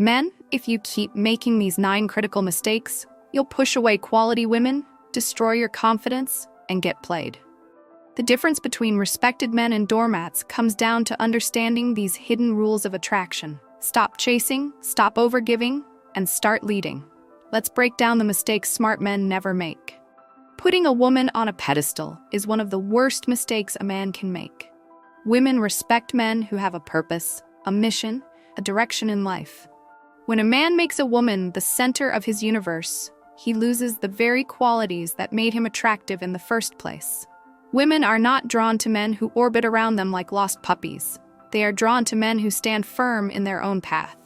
Men, if you keep making these 9 critical mistakes, you'll push away quality women, destroy your confidence, and get played. The difference between respected men and doormats comes down to understanding these hidden rules of attraction. Stop chasing, stop overgiving, and start leading. Let's break down the mistakes smart men never make. Putting a woman on a pedestal is one of the worst mistakes a man can make. Women respect men who have a purpose, a mission, a direction in life. When a man makes a woman the center of his universe, he loses the very qualities that made him attractive in the first place. Women are not drawn to men who orbit around them like lost puppies. They are drawn to men who stand firm in their own path.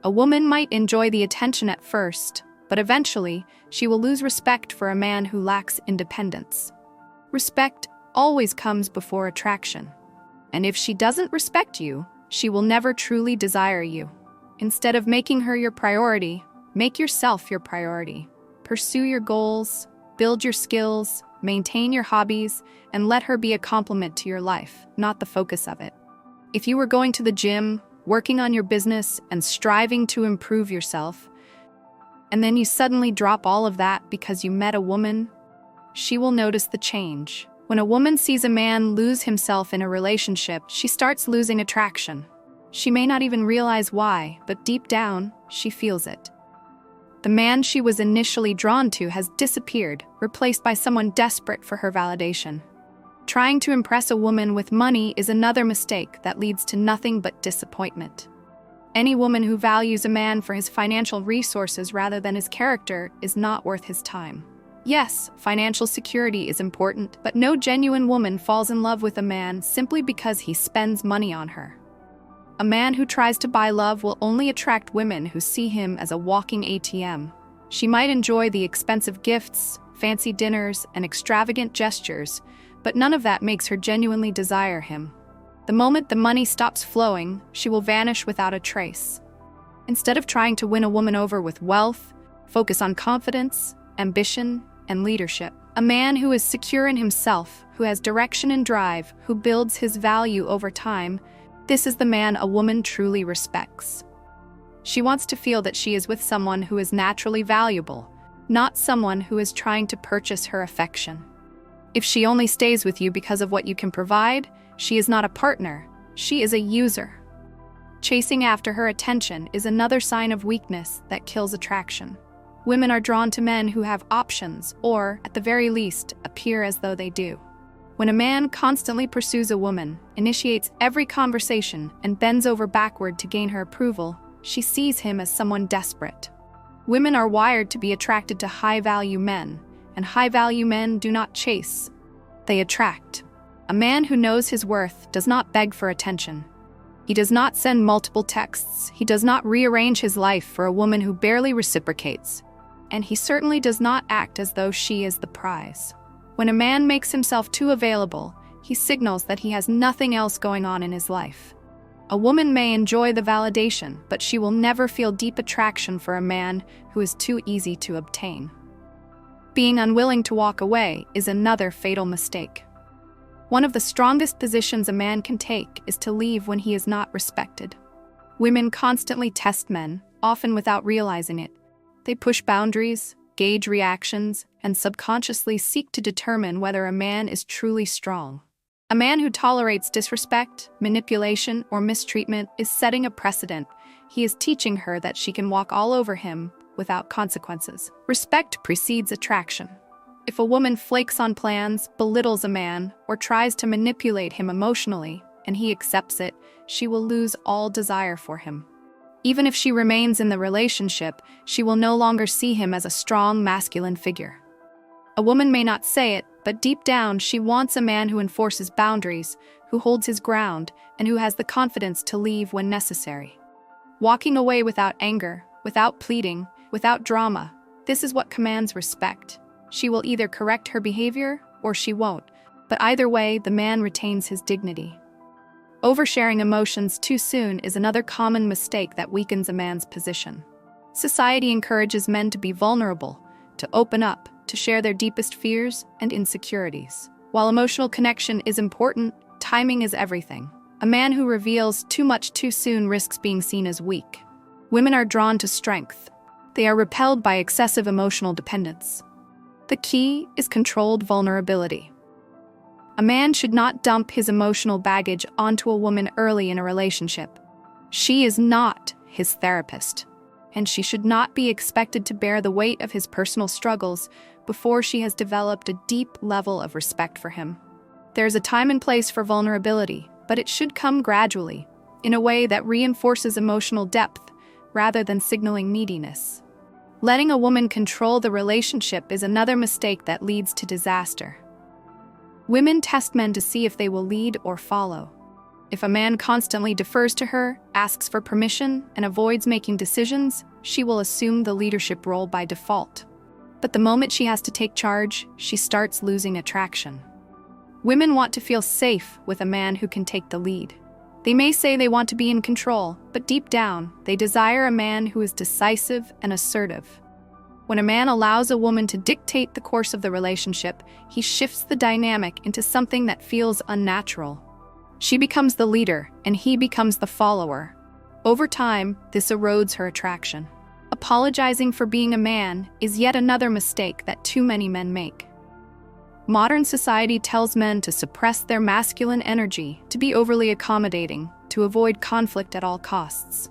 A woman might enjoy the attention at first, but eventually, she will lose respect for a man who lacks independence. Respect always comes before attraction. And if she doesn't respect you, she will never truly desire you. Instead of making her your priority, make yourself your priority. Pursue your goals, build your skills, maintain your hobbies, and let her be a complement to your life, not the focus of it. If you were going to the gym, working on your business, and striving to improve yourself, and then you suddenly drop all of that because you met a woman, she will notice the change. When a woman sees a man lose himself in a relationship, she starts losing attraction. She may not even realize why, but deep down, she feels it. The man she was initially drawn to has disappeared, replaced by someone desperate for her validation. Trying to impress a woman with money is another mistake that leads to nothing but disappointment. Any woman who values a man for his financial resources rather than his character is not worth his time. Yes, financial security is important, but no genuine woman falls in love with a man simply because he spends money on her. A man who tries to buy love will only attract women who see him as a walking ATM. She might enjoy the expensive gifts, fancy dinners, and extravagant gestures, but none of that makes her genuinely desire him. The moment the money stops flowing, she will vanish without a trace. Instead of trying to win a woman over with wealth, focus on confidence, ambition, and leadership. A man who is secure in himself, who has direction and drive, who builds his value over time, this is the man a woman truly respects. She wants to feel that she is with someone who is naturally valuable, not someone who is trying to purchase her affection. If she only stays with you because of what you can provide, she is not a partner, she is a user. Chasing after her attention is another sign of weakness that kills attraction. Women are drawn to men who have options or, at the very least, appear as though they do. When a man constantly pursues a woman, initiates every conversation, and bends over backward to gain her approval, she sees him as someone desperate. Women are wired to be attracted to high-value men, and high-value men do not chase. They attract. A man who knows his worth does not beg for attention. He does not send multiple texts. He does not rearrange his life for a woman who barely reciprocates. And he certainly does not act as though she is the prize. When a man makes himself too available, he signals that he has nothing else going on in his life. A woman may enjoy the validation, but she will never feel deep attraction for a man who is too easy to obtain. Being unwilling to walk away is another fatal mistake. One of the strongest positions a man can take is to leave when he is not respected. Women constantly test men, often without realizing it. They push boundaries, gauge reactions, and subconsciously seek to determine whether a man is truly strong. A man who tolerates disrespect, manipulation, or mistreatment is setting a precedent. He is teaching her that she can walk all over him without consequences. Respect precedes attraction. If a woman flakes on plans, belittles a man, or tries to manipulate him emotionally, and he accepts it, she will lose all desire for him. Even if she remains in the relationship, she will no longer see him as a strong, masculine figure. A woman may not say it, but deep down she wants a man who enforces boundaries, who holds his ground, and who has the confidence to leave when necessary. Walking away without anger, without pleading, without drama, this is what commands respect. She will either correct her behavior or she won't, but either way, the man retains his dignity. Oversharing emotions too soon is another common mistake that weakens a man's position. Society encourages men to be vulnerable, to open up, to share their deepest fears and insecurities. While emotional connection is important, timing is everything. A man who reveals too much too soon risks being seen as weak. Women are drawn to strength. They are repelled by excessive emotional dependence. The key is controlled vulnerability. A man should not dump his emotional baggage onto a woman early in a relationship. She is not his therapist, and she should not be expected to bear the weight of his personal struggles before she has developed a deep level of respect for him. There is a time and place for vulnerability, but it should come gradually, in a way that reinforces emotional depth rather than signaling neediness. Letting a woman control the relationship is another mistake that leads to disaster. Women test men to see if they will lead or follow. If a man constantly defers to her, asks for permission, and avoids making decisions, she will assume the leadership role by default. But the moment she has to take charge, she starts losing attraction. Women want to feel safe with a man who can take the lead. They may say they want to be in control, but deep down, they desire a man who is decisive and assertive. When a man allows a woman to dictate the course of the relationship, he shifts the dynamic into something that feels unnatural. She becomes the leader, and he becomes the follower. Over time, this erodes her attraction. Apologizing for being a man is yet another mistake that too many men make. Modern society tells men to suppress their masculine energy, to be overly accommodating, to avoid conflict at all costs.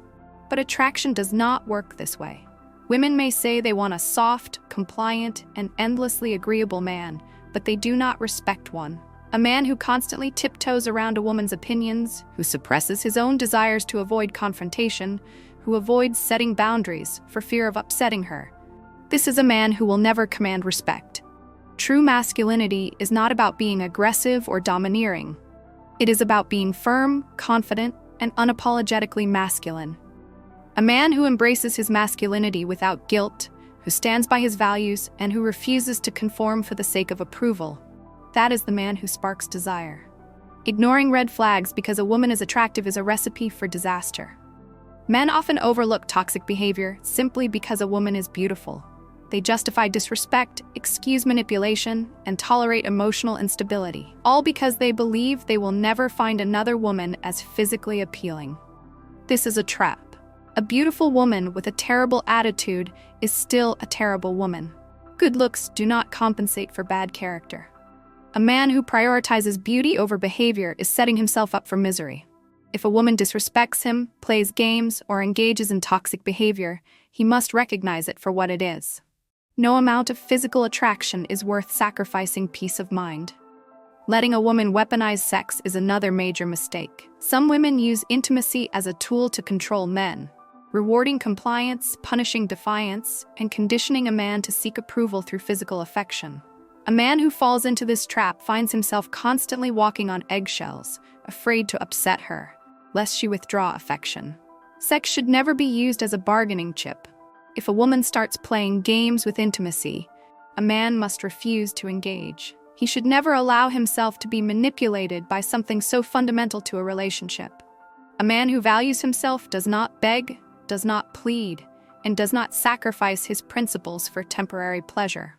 But attraction does not work this way. Women may say they want a soft, compliant, and endlessly agreeable man, but they do not respect one. A man who constantly tiptoes around a woman's opinions, who suppresses his own desires to avoid confrontation, who avoids setting boundaries for fear of upsetting her. This is a man who will never command respect. True masculinity is not about being aggressive or domineering. It is about being firm, confident, and unapologetically masculine. A man who embraces his masculinity without guilt, who stands by his values, and who refuses to conform for the sake of approval. That is the man who sparks desire. Ignoring red flags because a woman is attractive is a recipe for disaster. Men often overlook toxic behavior simply because a woman is beautiful. They justify disrespect, excuse manipulation, and tolerate emotional instability, all because they believe they will never find another woman as physically appealing. This is a trap. A beautiful woman with a terrible attitude is still a terrible woman. Good looks do not compensate for bad character. A man who prioritizes beauty over behavior is setting himself up for misery. If a woman disrespects him, plays games, or engages in toxic behavior, he must recognize it for what it is. No amount of physical attraction is worth sacrificing peace of mind. Letting a woman weaponize sex is another major mistake. Some women use intimacy as a tool to control men, rewarding compliance, punishing defiance, and conditioning a man to seek approval through physical affection. A man who falls into this trap finds himself constantly walking on eggshells, afraid to upset her, lest she withdraw affection. Sex should never be used as a bargaining chip. If a woman starts playing games with intimacy, a man must refuse to engage. He should never allow himself to be manipulated by something so fundamental to a relationship. A man who values himself does not beg, does not plead, and does not sacrifice his principles for temporary pleasure.